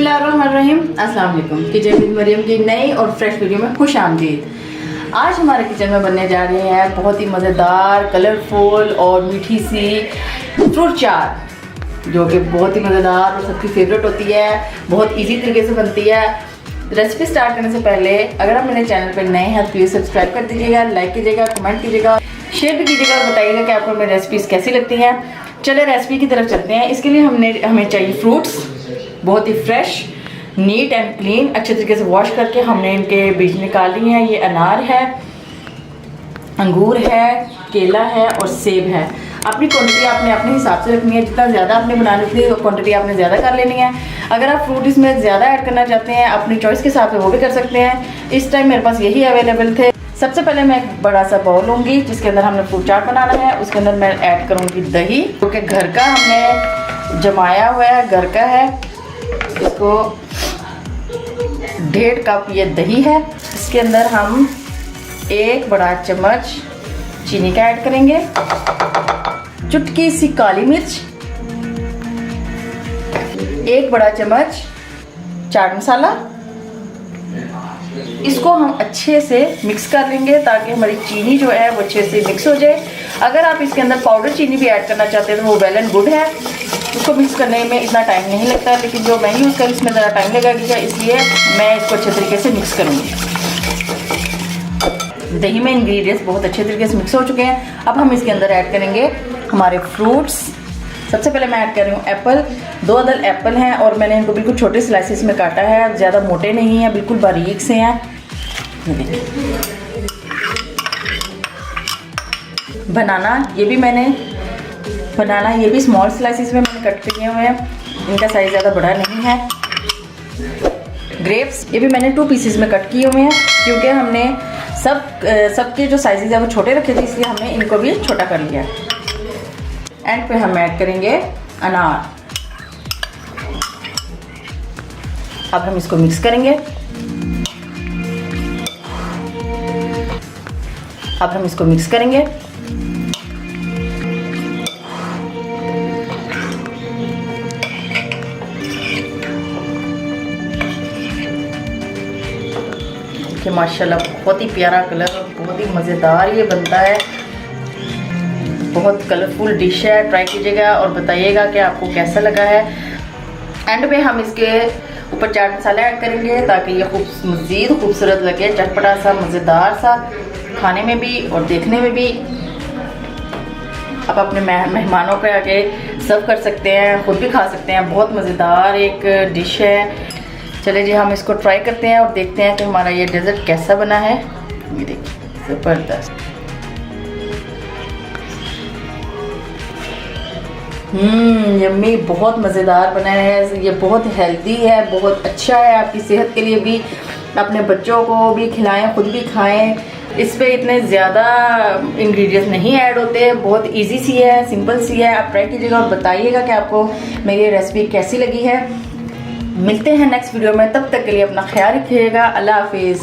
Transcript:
बिस्मिल्लाहिर्रहमानिर्रहीम। अस्सलाम वालेकुम। किचन विद मरियम की नई और फ्रेश वीडियो में खुश आमदीद। आज हमारे किचन में बनने जा रहे हैं बहुत ही मज़ेदार, कलरफुल और मीठी सी फ्रूट चाट, जो कि बहुत ही मज़ेदार और सबकी फेवरेट होती है। बहुत इजी तरीके से बनती है। रेसिपी स्टार्ट करने से पहले अगर आप मेरे चैनल पर नए हैं तो प्लीज़ सब्सक्राइब कर दीजिएगा, लाइक कीजिएगा, कमेंट कीजिएगा, शेयर भी कीजिएगा और बताइएगा कि आपको मेरी रेसिपीज़ कैसी लगती हैं। चलिए रेसिपी की तरफ चलते हैं। इसके लिए हमें चाहिए फ्रूट्स, बहुत ही फ्रेश, नीट एंड क्लीन, अच्छे तरीके से वॉश करके हमने इनके बीज निकाल लिए हैं। ये अनार है, अंगूर है, केला है और सेब है। अपनी क्वांटिटी आपने अपने हिसाब से रखनी है। जितना ज़्यादा आपने बनानी थी क्वांटिटी आपने ज़्यादा कर लेनी है। अगर आप फ्रूट इसमें ज़्यादा ऐड करना चाहते हैं अपनी चॉइस के हिसाब से वो भी कर सकते हैं। इस टाइम मेरे पास यही अवेलेबल थे। सबसे पहले मैं एक बड़ा सा बाउल लूँगी जिसके अंदर हमने फ्रूट चाट बनाना है। उसके अंदर मैं ऐड करूँगी दही, क्योंकि घर का हमने जमाया हुआ है, घर का है। इसको 1.5 कप ये दही है। इसके अंदर हम 1 बड़ा चम्मच चीनी का ऐड करेंगे, चुटकी सी काली मिर्च, 1 बड़ा चम्मच चाट मसाला। इसको हम अच्छे से मिक्स कर लेंगे ताकि हमारी चीनी जो है वो अच्छे से मिक्स हो जाए। अगर आप इसके अंदर पाउडर चीनी भी ऐड करना चाहते हैं तो वो वेल एंड गुड है। उसको मिक्स करने में इतना टाइम नहीं लगता, लेकिन जो मैं यूज़ करूँ इसमें ज़रा टाइम लगेगा, इसलिए मैं इसको अच्छे तरीके से मिक्स करूँगी। दही में इंग्रेडिएंट्स बहुत अच्छे तरीके से मिक्स हो चुके हैं। अब हम इसके अंदर ऐड करेंगे हमारे फ्रूट्स। सबसे पहले मैं ऐड कर रही हूँ एप्पल। 2 अदद एप्पल हैं और मैंने इनको बिल्कुल छोटे स्लाइसिस में काटा है, ज़्यादा मोटे नहीं हैं, बिल्कुल बारीक से हैं। ये देखिए। बनाना ये भी स्मॉल स्लाइसिस में मैंने कट किए हुए हैं, इनका साइज़ ज़्यादा बड़ा नहीं है। ग्रेप्स ये भी मैंने 2 पीसेस में कट किए हुए हैं, क्योंकि हमने सबके जो साइजेस है वो छोटे रखे थे, इसलिए हमने इनको भी छोटा कर लिया। एंड पे हम ऐड करेंगे अनार। अब हम इसको मिक्स करेंगे। कि माशाल्लाह बहुत ही प्यारा कलर और बहुत ही मज़ेदार ये बनता है। बहुत कलरफुल डिश है। ट्राई कीजिएगा और बताइएगा कि आपको कैसा लगा है। एंड पे हम इसके ऊपर चाट मसाला ऐड करेंगे ताकि ये मज़ीद खूबसूरत लगे, चटपटा सा, मज़ेदार सा, खाने में भी और देखने में भी। आप अपने मेहमानों के आगे सर्व कर सकते हैं, खुद भी खा सकते हैं। बहुत मज़ेदार एक डिश है। चलिए जी हम इसको ट्राई करते हैं और देखते हैं कि हमारा ये डेजर्ट कैसा बना है। ये देखिए, ज़बरदस्त। यम्मी, बहुत मज़ेदार बना है। ये बहुत हेल्दी है, बहुत अच्छा है आपकी सेहत के लिए भी। अपने बच्चों को भी खिलाएं, खुद भी खाएं। इस पे इतने ज़्यादा इंग्रेडिएंट्स नहीं ऐड होते, बहुत इजी सी है, सिंपल सी है। आप ट्राई कीजिएगा और बताइएगा कि आपको मेरी रेसिपी कैसी लगी है। मिलते हैं नेक्स्ट वीडियो में, तब तक के लिए अपना ख्याल रखिएगा। अल्लाह हाफिज़।